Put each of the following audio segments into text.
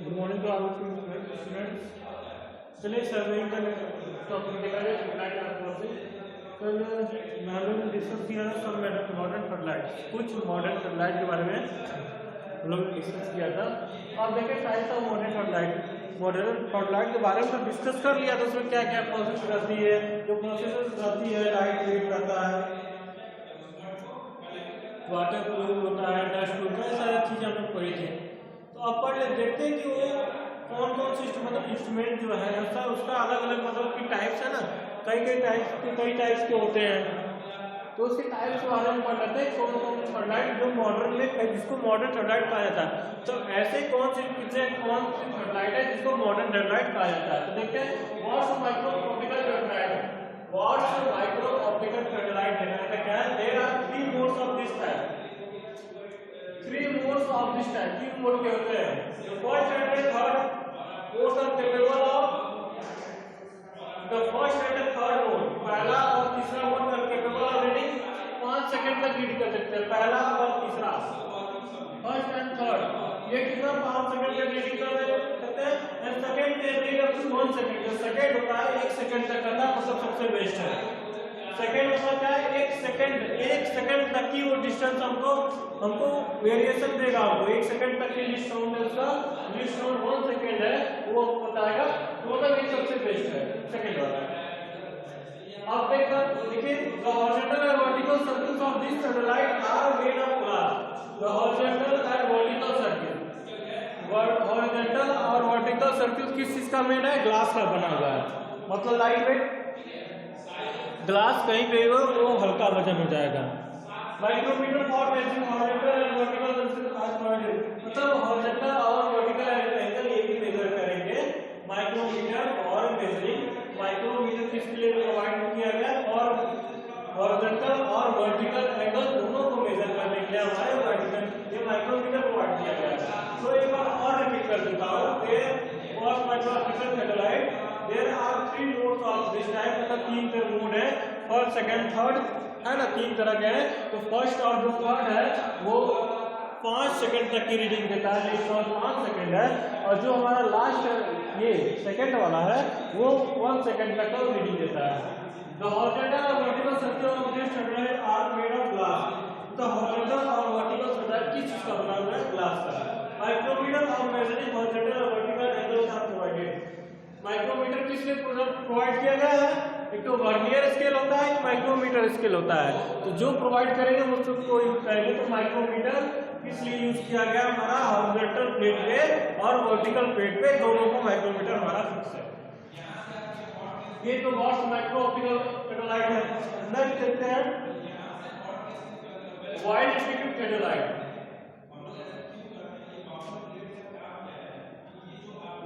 Good morning to our students. चलिए surveying का topic देखा जाए। कल मैम ने डिस्कस किया था सब मॉडर्न फ्लडलाइट, कुछ मॉडर्न फ्लडलाइट के बारे में हम लोग डिस्कस किया था। आप देखें टाइप्स ऑफ मॉडर्न फ्लडलाइट के बारे में तो डिस्कस कर लिया था। उसमें क्या क्या प्रोसेस रहती है, जो प्रोसेस रहती है, लाइट वेट रहता है, वाटर प्रूफ होता है, डस्ट प्रूफ है, सारी चीजें हम लोग पढ़ी थी। तो अब पढ़ ले देखते हैं कि वो कौन कौन से मतलब इंस्ट्रूमेंट जो है उसका अलग अलग मतलब की टाइप्स है ना, कई टाइप्स के होते हैं। तो उसके टाइप्स के बारे में पढ़ लेते हैं कौन कौन से फ्लडलाइट जो मॉडर्न में जिसको मॉडर्न फ्लडलाइट कहा जाता है। तो ऐसे कौन सी फ्लडलाइट है जिसको मॉडर्न फ्लडलाइट कहा जाता है। तो देखते हैं what's micro optical floodlight, what's micro optical floodlight है क्या है। There are three modes of this type, तीन मोड के होते हैं। The first and the third modes are capable of the first and the third mode, पहला और तीसरा mode capable of reading 5 second तक रीड कर सकते हैं। पहला और तीसरा, फर्स्ट एंड थर्ड, ये कितना 5 सेकंड तक रीडिंग कर सकते हैं। एंड सेकंड के रीड अप टू 1 सेकंड, जो सेकंड होता है 1 सेकंड तक करना मतलब सबसे बेस्ट है। सेकंड मतलब क्या है, 1 सेकंड तक की वो डिस्टेंस हमको वेरिएशन देगा। आपको 1 सेकंड तक की लिस्ट साउंड है, उसका लिस्ट साउंड 1 सेकंड है, वो बताएगा। तो मतलब ये सबसे बेस्ट है सेकंड वाला। अब देखिए the horizontal and vertical circles of this satellite are made of glass. The horizontal and vertical circle किस चीज का मेड है, ग्लास का बना हुआ है। मतलब लाइट वेट ग्लास कहीं पे वो हल्का वजन हो जाएगा। Micrometer for measuring horizontal and vertical मतलब हॉरिजॉन्टल और वर्टिकल एंगल ये भी मेजर करेंगे। माइक्रोमीटर और मेजरिंग, माइक्रोमीटर किसके लिए प्रोवाइड किया गया और हॉरिजॉन्टल और वर्टिकल एंगल दोनों को मेजर करने के लिए हमारे वर्टिकल ये माइक्रोमीटर प्रोवाइड किया गया है। तो एक बार और रिपीट कर देता हूं, first micrometer satellite there are 3 modes of this type, मतलब 3 मोड है, फर्स्ट सेकंड थर्ड है ना, 3 तरह के हैं। तो फर्स्ट और जो थर्ड है वो 5 सेकंड तक की रीडिंग देता है, लिस्ट और 5 सेकंड है। और जो हमारा लास्ट ये सेकंड वाला है वो 1 सेकंड तक का रीडिंग देता है। The horizontal और vertical circle of this satellite are made of glass. The horizontal और vertical satellite किस चीज का बना हुआ है, ग्लास का। माइक्रोमीटर और मेजरिंग horizontal और vertical angles are provided. Micrometer किस लिए प्रोवाइड किया गया है, एक तो वर्नियर स्केल होता है, एक माइक्रोमीटर स्केल होता है। तो जो प्रोवाइड करेंगे वो सबको पहले तो माइक्रोमीटर किस लिए यूज किया गया, हमारा हॉरिजॉन्टल प्लेट पे और वर्टिकल प्लेट पे दोनों को माइक्रोमीटर हमारा फिक्स है। ये तो व्हाट्स माइक्रो ऑप्टिकल सैटेलाइट है। नेक्स्ट देखते हैं wide altitude satellite.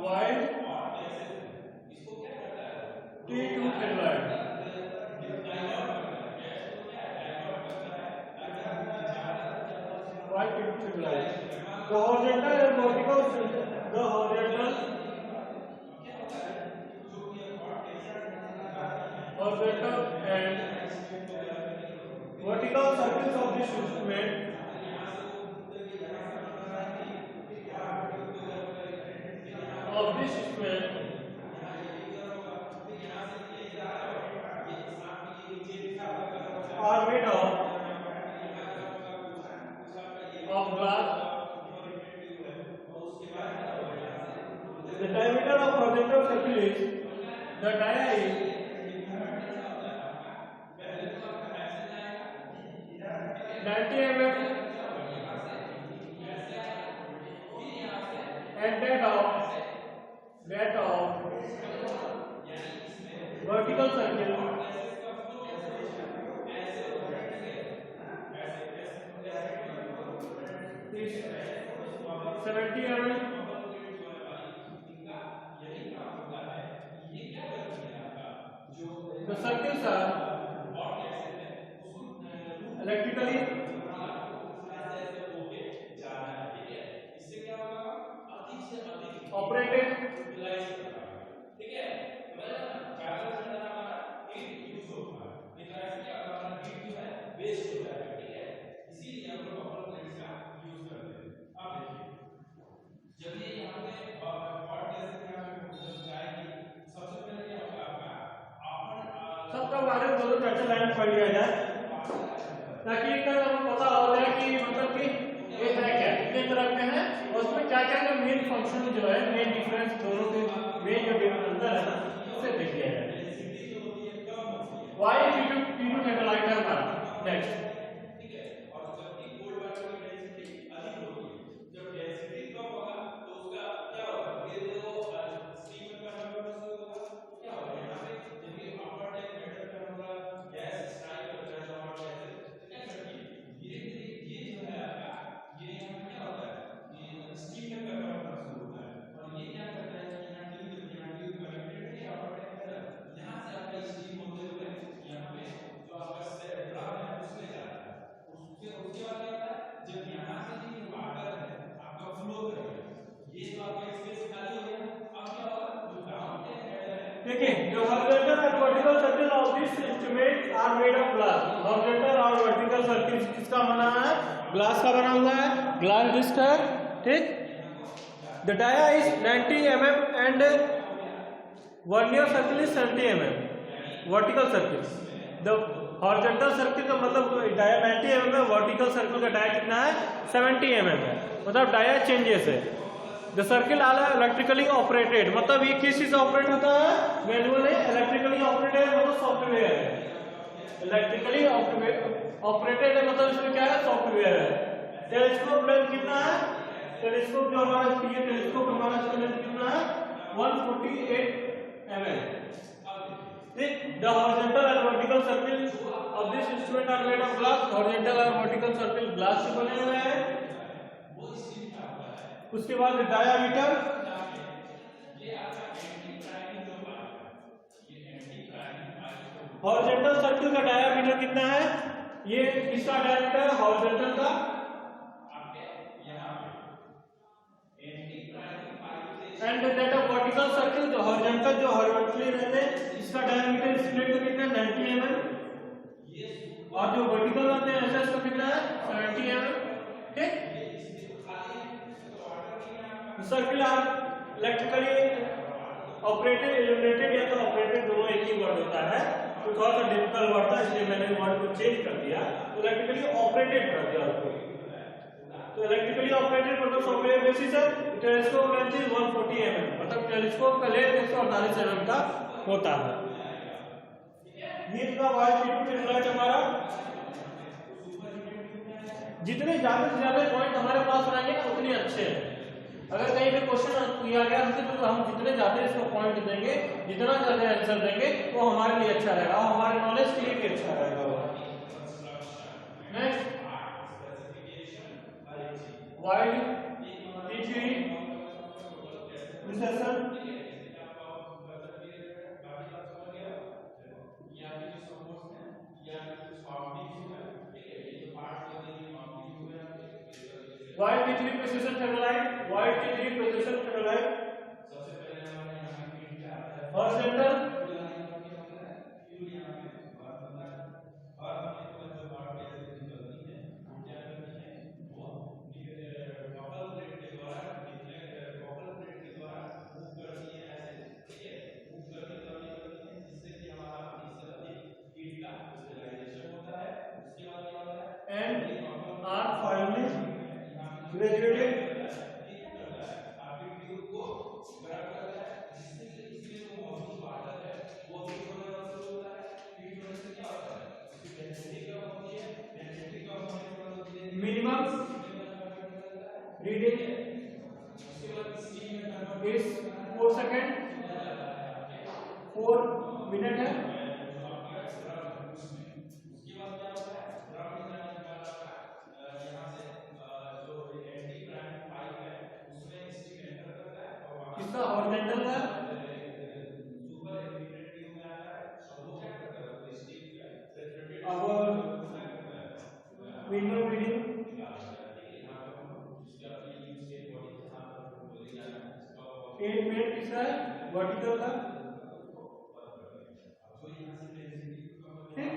Wide T2 satellite. Why T2 satellite? The horizontal and vertical circles of this instrument are made of glass. The diameter of horizontal circle is the dia is 90 mm and that of vertical circle is 70 mm. The circles are electrically operated आगे दो चार line पढ़ लिया जाए ताकि हमें पता हो जाए कि मतलब कि ये है क्या, कितने तरह के हैं और उसमें क्या क्या का मेन फंक्शन जो है, मेन डिफरेंस दोनों के मेन जो अंतर है ना उसे देख लिया जाए। वाई T2 टेट्रालाइट है हमारा। नेक्स्ट देखिए, जो horizontal and vertical circle of this instrument are made of glass. horizontal और vertical circle किसका बना है? ग्लास का बना हुआ है, ग्लास डिस्क है, ठीक। The dia is 90 mm and vernier circle is 70 mm. vertical circle. The horizontal circle का मतलब dia 90 mm है, vertical circle का dia कितना है? 70 mm है, मतलब dia changes है। The circle are electrically operated, मतलब ये किस चीज से ऑपरेट होता है? मैनुअली। इलेक्ट्रिकली ऑपरेटेड मतलब सॉफ्टवेयर है। इलेक्ट्रिकली ऑपरेटेड है मतलब इसमें क्या है? सॉफ्टवेयर है। टेलीस्कोप लेंथ कितना है? टेलीस्कोप जो हमारा ये टेलीस्कोप हमारा इसका लेंथ कितना है? 148 mm। ठीक। The horizontal and vertical circle of this instrument are made of glass. horizontal और vertical circle ग्लास से बने हुए हैं। उसके बाद डायामीटर, हॉरिजॉन्टल सर्कल का डायामीटर कितना है? ये किसका डायामीटर? हॉरिजॉन्टल का। And that of vertical circle, जो हॉरिजॉन्टल जो हॉरिजॉन्टली रहते हैं इसका डायामीटर इस प्लेट का कितना है? 90 mm। और जो वर्टिकल रहते हैं ऐसा इसका कितना है? 70 mm। ठीक। Circle are electrically operated, illuminated या तो ऑपरेटेड, दोनों एक ही वर्ड होता है, तो थोड़ा सा डिफिकल्ट वर्ड था इसलिए मैंने वर्ड को चेंज कर दिया, तो इलेक्ट्रिकली ऑपरेटेड कर दिया उसको। तो इलेक्ट्रिकली ऑपरेटेड मतलब सॉफ्टवेयर बेसिस है। टेलीस्कोप लेंथ इज 140 mm, मतलब टेलीस्कोप का लेंथ 148 mm का होता है। ये था वाई T2 टेट्रालाइट हमारा। जितने ज्यादा से ज्यादा पॉइंट हमारे पास रहेंगे ना उतने अच्छे हैं। अगर कहीं पे क्वेश्चन किया गया हमसे तो हम जितने ज्यादा इसको पॉइंट देंगे, जितना ज्यादा आंसर देंगे वो हमारे लिए अच्छा रहेगा, हमारे नॉलेज के लिए भी अच्छा रहेगा। Next Wild T3 precision, Wild T3 precision theodolite, Wild T3 precision theodolite. Horizontal and are finally graduated. Minimum reading is 4 second, 4 minute है। किसका? हॉरिजॉन्टल का। और मिनिमम रीडिंग 8 मिनट किसका है? वर्टिकल का। ठीक।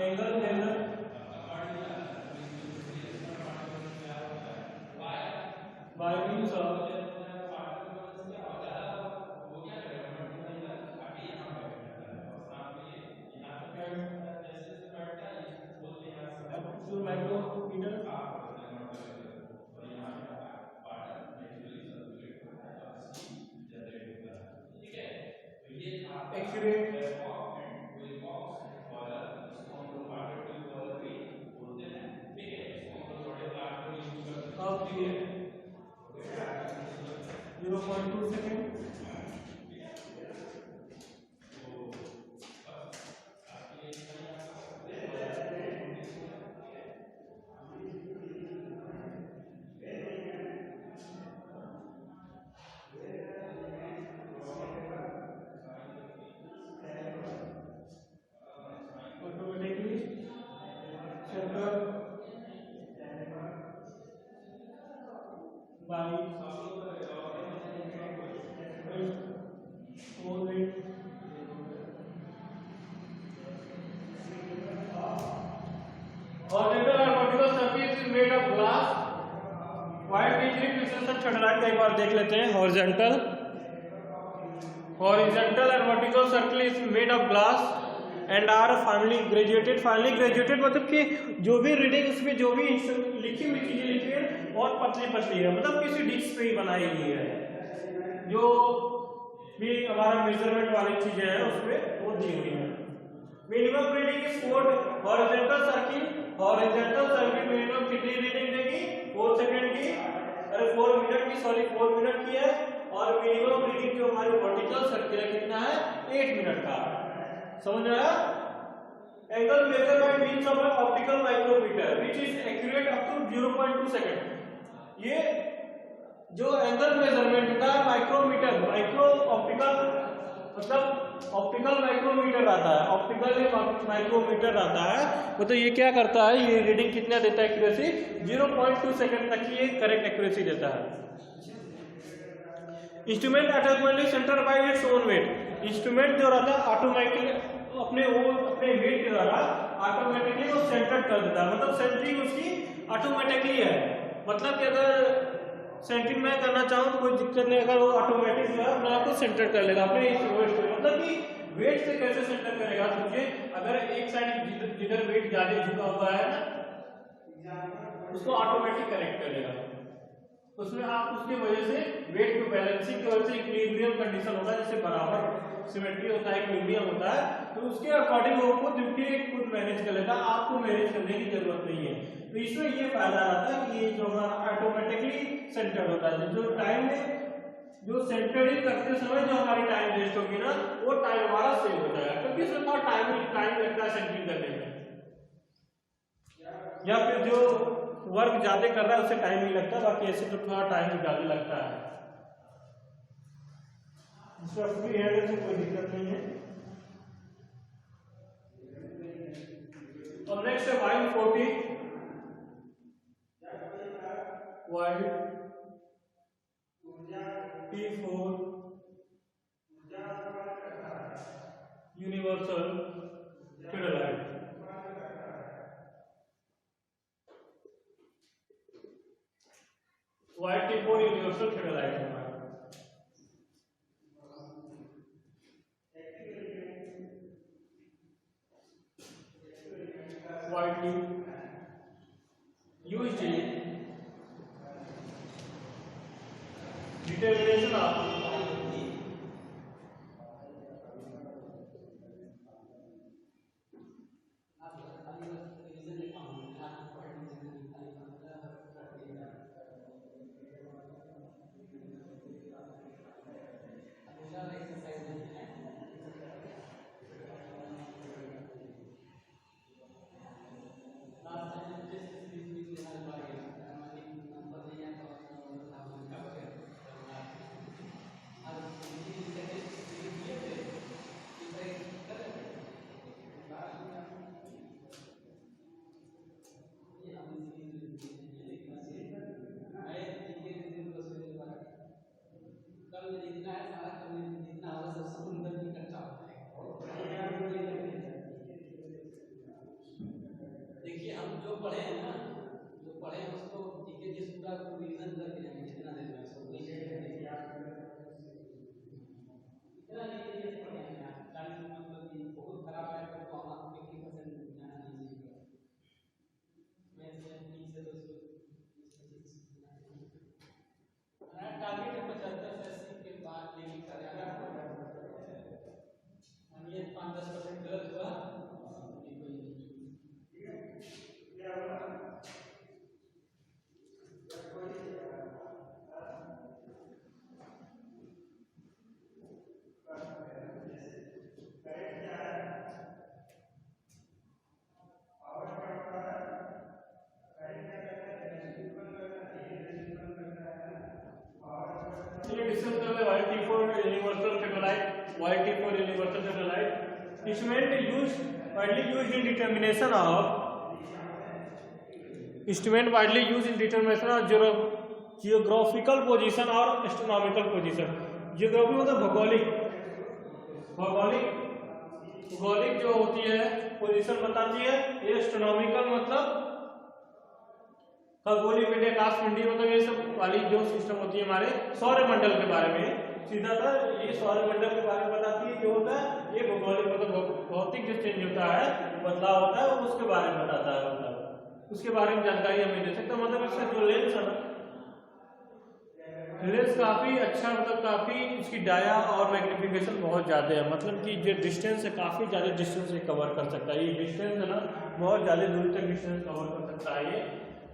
एंगल एक्यूरेट अब 0.2 second automatically centre by 4 8 horizontal and vertical surface is made of glass. White digit fixation छटलाट का एक बार देख लेते हैं. horizontal and vertical circle is made of glass and are finely graduated. finely graduated मतलब कि जो भी रीडिंग इसमें जो भी लिखी हुई चीजें लिखी है बहुत पतली पतली है, मतलब किसी डिस्क पे ही बनाई गई है. जो भी हमारा मेजरमेंट वाली चीजें हैं उसमें वो दी हुई है. Minimum reading is 4 horizontal circle minimum कितनी रीडिंग देगी 4 सेकंड की, अरे 4 मिनट की, सॉरी 4 मिनट की है. और मिनिमम रीडिंग जो हमारी वर्टिकल सर्किल है कितना है 8 मिनट का. समझ आया? Angle measure by means of optical micrometer which is accurate up to 0.2 second. ये जो एंगल मेजरमेंट का माइक्रोमीटर ऑप्टिकल मतलब ऑप्टिकल माइक्रोमीटर आता है, ऑप्टिकल माइक्रोमीटर आता है वो तो ये क्या करता है, ये रीडिंग कितना देता है एक्यूरेसी 0.2 सेकंड तक की ये करेक्ट एक्यूरेसी देता है. Instrument automatically centre bye its own wait. Instrument जो रहता है ऑटोमेटिकली अपने वेट के द्वारा ऑटोमेटिकली वो सेंटर कर देता है. मतलब सेंटरिंग उसकी ऑटोमेटिकली है. मतलब कि अगर सेंटरिंग मैं करना चाहूँ तो कोई दिक्कत नहीं, अगर वो ऑटोमेटिक जो है अपने आप को सेंटर कर लेगा अपने वेट से. मतलब कि वेट से कैसे सेंटर करेगा तुझे, अगर एक साइड जिधर वेट ज्यादा झुका हुआ है ना उसको ऑटोमेटिक करेक्ट कर लेगा. उसमें आप उसकी वजह से वेट को बैलेंसिंग की वजह से इक्विलिब्रियम कंडीशन होता है, जैसे बराबर सिमेट्री होता है, इक्विलिब्रियम होता है, तो उसके अकॉर्डिंग वो खुद खुद मैनेज कर लेता है. आपको मैनेज करने की जरूरत नहीं है. तो इसमें ये फायदा रहता है कि ये जो हमारा ऑटोमेटिकली सेंटर होता है, जो टाइम में जो सेंटरिंग करते समय जो हमारी टाइम वेस्ट होगी ना वो टाइम हमारा सेव हो जाएगा, क्योंकि इसमें थोड़ा टाइम लगता है सेंटरिंग करने में, या फिर जो वर्क ज्यादा कर रहा है उसे टाइम नहीं लगता, बाकी ऐसे तो थोड़ा टाइम ज्यादा लगता है. इसमें फ्री हैंड से कोई दिक्कत नहीं है. और नेक्स्ट है वाइड 40 वाइड T4 यूनिवर्सल थियोडाइट. वाइड T4 यूनिवर्सल थियोडाइट है. widely used in determination of देखिए हम जो पढ़े हैं ना, जो पढ़े हैं उसको जीके जी पूरा रिवीजन करके जाएंगे जितना देर में सब वही इतना नहीं पढ़े हैं यार 40 मतलब कि बहुत खराब है तो हम 50% जाना नहीं चाहिए. मैं से ठीक से तो टारगेट है 75 से 80 के बाद लेकिन 1000 instrument widely used in determination of instrument widely use in determination of geographical position और एस्ट्रोनॉमिकल पोजीशन। जियोग्राफी मतलब भौगोलिक जो होती है पोजीशन बताती है। ये एस्ट्रोनॉमिकल मतलब खगोलीय पिंडी, आकाश पिंडी, मतलब ये सब वाली जो सिस्टम होती है हमारे सौरमंडल के बारे में, सीधा था ये सौरमंडल के बारे में बताती है। जो होता है ये भौगोलिक मतलब भौतिक जो चेंज होता है, बदलाव होता है, उसके बारे में बताता है। मतलब उसके बारे में जानकारी हमें दे सकता है। मतलब इसका जो लेंस है ना, लेंस काफी अच्छा, मतलब काफी इसकी डाया और मैग्निफिकेशन बहुत ज्यादा है। मतलब कि जो डिस्टेंस है काफी ज्यादा डिस्टेंस कवर कर सकता है। ये डिस्टेंस है ना बहुत ज्यादा दूर तक डिस्टेंस कवर कर सकता है ये।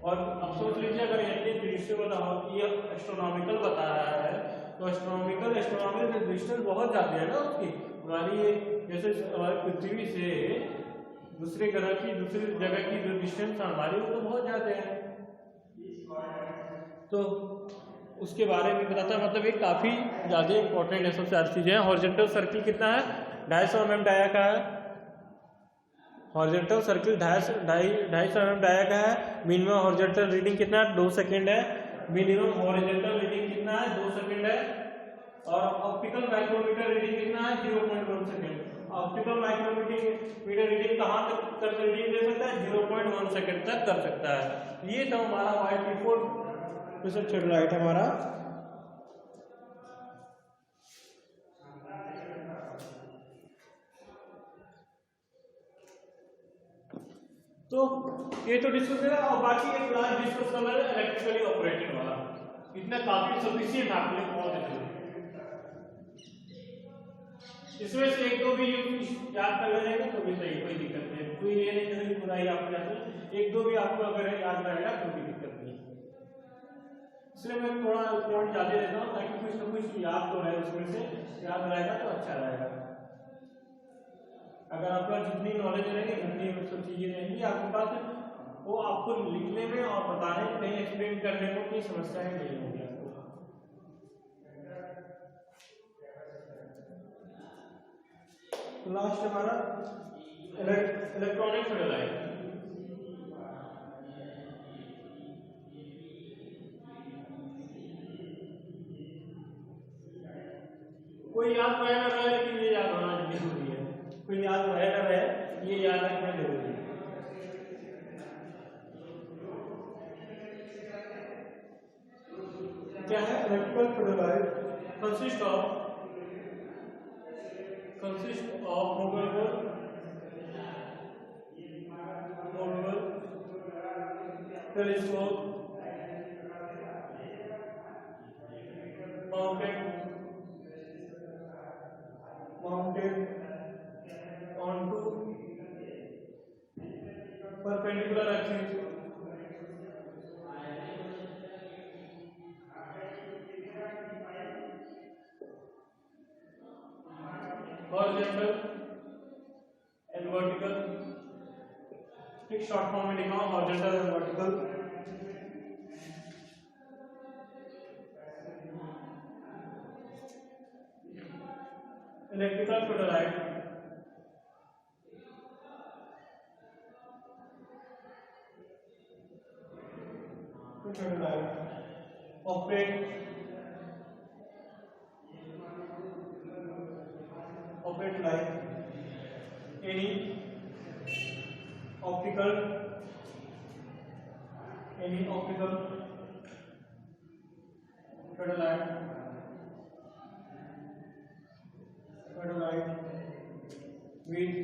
और अब सोच लीजिए अगर ये डिस्टेंस बताओ कि ये एस्ट्रोनॉमिकल बता रहा है, तो एस्ट्रोनॉमिकल डिस्टेंस बहुत ज्यादा है ना उसकी। हमारी ये जैसे हमारी पृथ्वी से दूसरे ग्रह की दूसरी जगह की जो डिस्टेंस हमारी वो तो बहुत ज्यादा है। तो उसके बारे में बताता है। मतलब ये काफी ज्यादा इंपॉर्टेंट है। सब सारी चीजें। हॉरिजॉन्टल सर्किल कितना है? 250 mm डाया का है। हॉरिजॉन्टल सर्किल 250 mm डाया का है। मिनिमम हॉरिजॉन्टल रीडिंग कितना है? 2 सेकेंड है। मिनिमम हॉरिजॉन्टल रीडिंग कितना है? 2 सेकेंड है। और ऑप्टिकल माइक्रोमीटर रीडिंग कितना है? 0.1 सेकेंड। ऑप्टिकल माइक्रोमीटर रीडिंग कहाँ तक रीडिंग दे सकता है? 0.1 सेकेंड तक कर सकता है। ये तो हमारा वाइट रिपोर्ट सब चल रहा है हमारा। तो ये तो डिस्कस है। और बाकी एक लास्ट डिस्कस करना है इलेक्ट्रिकली ऑपरेटेड वाला। इतना काफी सफिशिएंट आपके लिए बहुत है। इसमें से एक दो भी याद कर लेंगे तो भी सही, कोई दिक्कत नहीं। कोई ये नहीं करेंगे बुराई आपको याद, एक दो भी आपको अगर याद रहेगा तो भी दिक्कत नहीं। इसलिए मैं थोड़ा पॉइंट ज्यादा देता हूँ ताकि कुछ ना कुछ याद तो रहे, उसमें से याद रहेगा तो अच्छा रहेगा। अगर आपका जितनी नॉलेज रहेगी उतनी सब चीजें रहेंगी आपके पास, वो आपको लिखने में और बताने में कहीं एक्सप्लेन करने में कोई समस्याएं नहीं होगी आपको। लास्ट हमारा इलेक्ट्रॉनिक फेडोलाइट। कोई याद रहे ना रहे, लेकिन ये याद होना जरूरी है। कोई याद रहे ना रहे, ये याद रखना जरूरी है। क्या है electrical theodolite? Consist of movable telescope mounted onto perpendicular axis horizontal and vertical। एक शॉर्ट फॉर्म में लिखा हूं horizontal and vertical। Electrical theodolite operate like any optical theodolite with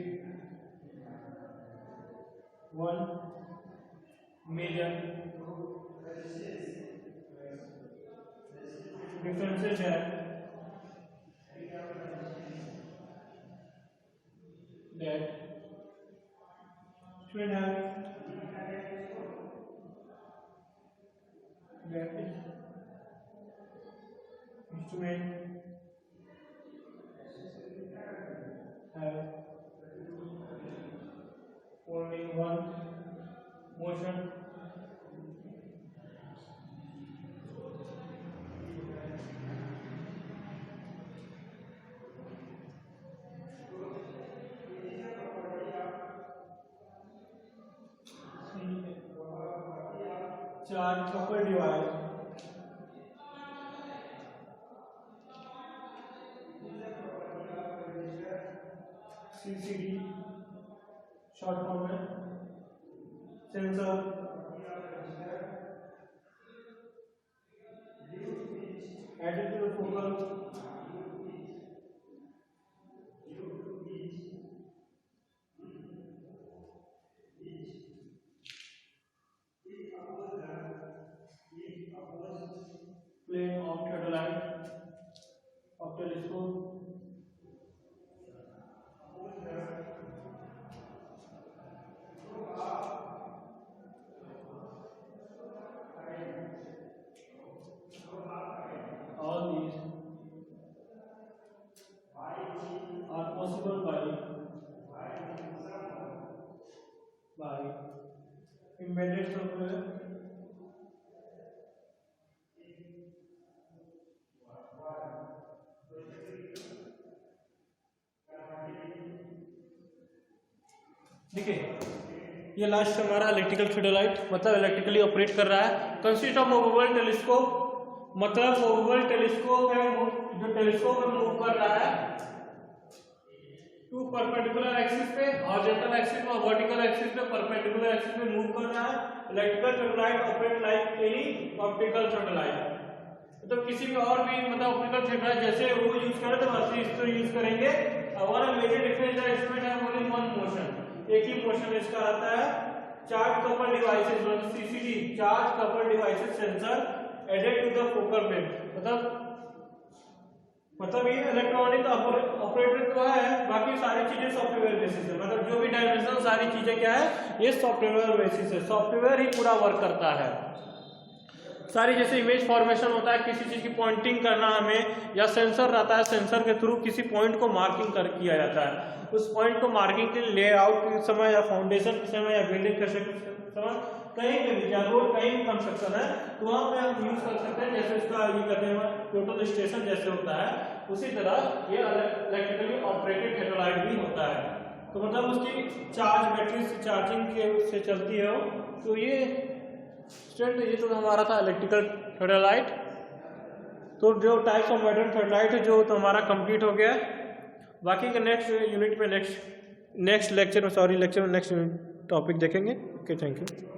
one major differences है that should have that instrument have only one motion charge couple device CCD short form में sensor added to the focal plane of theodolite of telescope all these are possible by embedded software देखिए ये last हमारा electrical theodolite मतलब electrically operate कर रहा है। Consist of movable telescope मतलब movable telescope है जो टेलीस्कोप में मूव कर रहा है टू परपेंडिकुलर एक्सिस पे हॉरिजॉन्टल एक्सिस और वर्टिकल एक्सिस पे परपेंडिकुलर एक्सिस पे मूव कर रहा है। Electrical theodolite operate like any optical theodolite तो किसी भी और भी मतलब ऑप्टिकल थियोडोलाइट जैसे वो यूज करें तो वैसे इसको यूज करेंगे। और मेजर डिफरेंस है इसमें है ओनली वन मोशन एक ही मोशन इसका आता है। चार्ज कपल डिवाइसेस मतलब CCD charge couple devices sensor added to the focal plane मतलब ये इलेक्ट्रॉनिक ऑपरेटर तो है बाकी सारी चीजें सॉफ्टवेयर बेसिस है मतलब जो भी डायमेंशन सारी चीजें क्या है ये सॉफ्टवेयर बेसिस है सॉफ्टवेयर ही पूरा वर्क करता है। सारी जैसे इमेज फॉर्मेशन होता है किसी चीज की पॉइंटिंग करना हमें या सेंसर रहता है सेंसर के थ्रू किसी पॉइंट को मार्किंग किया जाता है उस पॉइंट को मार्किंग के लेआउट के समय या फाउंडेशन के समय या बिल्डिंग के समय कहीं भी या रोड कहीं भी कंस्ट्रक्शन है तो वहाँ पे हम यूज कर सकते हैं जैसे इसका ये कहते हैं टोटल स्टेशन जैसे होता है उसी तरह ये इलेक्ट्रिकली ऑपरेटेड थियोडोलाइट भी होता है तो मतलब उसकी चार्ज बैटरी से चार्जिंग के से चलती है तो ये स्टूडेंट ये तो हमारा था इलेक्ट्रिकल थियोडोलाइट। तो जो टाइप्स ऑफ मॉडर्न थियोडोलाइट है जो तो हमारा कंप्लीट हो गया बाकी के नेक्स्ट यूनिट में नेक्स्ट लेक्चर में नेक्स्ट टॉपिक देखेंगे। Okay thank you.